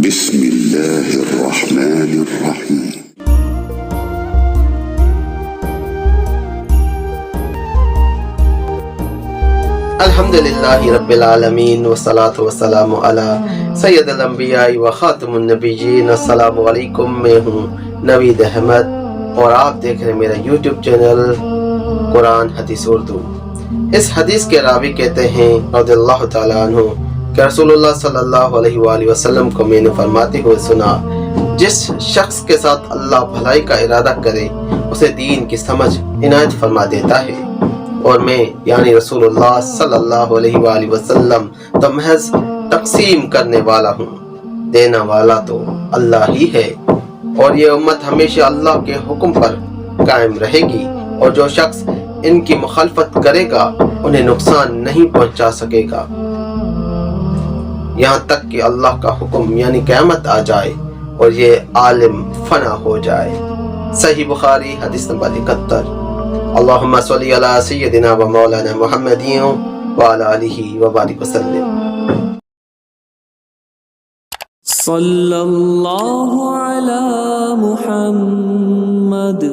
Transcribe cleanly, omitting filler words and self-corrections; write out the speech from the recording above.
بسم اللہ الرحمن الرحیم۔ الحمدللہ رب العالمین والصلاة والسلام علی سید الانبیاء و خاتم النبیین۔ السلام علیکم، میں ہوں نوید احمد اور آپ دیکھ رہے ہیں میرا یوٹیوب چینل قرآن حدیث اردو۔ اس حدیث کے راوی کہتے ہیں رضی اللہ تعالیٰ عنہ کہ رسول اللہ صلی اللہ علیہ وآلہ وسلم کو میں نے فرماتے ہوئے سنا، جس شخص کے ساتھ اللہ بھلائی کا ارادہ کرے اسے دین کی سمجھ عنایت فرما دیتا ہے، اور میں یعنی رسول اللہ صلی اللہ علیہ وآلہ وسلم تو محض تقسیم کرنے والا ہوں، دینا والا تو اللہ ہی ہے، اور یہ امت ہمیشہ اللہ کے حکم پر قائم رہے گی، اور جو شخص ان کی مخالفت کرے گا انہیں نقصان نہیں پہنچا سکے گا یہاں تک کہ اللہ کا حکم یعنی قیامت آ جائے اور یہ عالم فنا ہو جائے۔ صحیح بخاری حدیث نمبر 71۔ اللہم صلی علی سیدنا و مولانا محمد وعلی آلہ وبارک وسلم۔ صلی اللہ علی محمد۔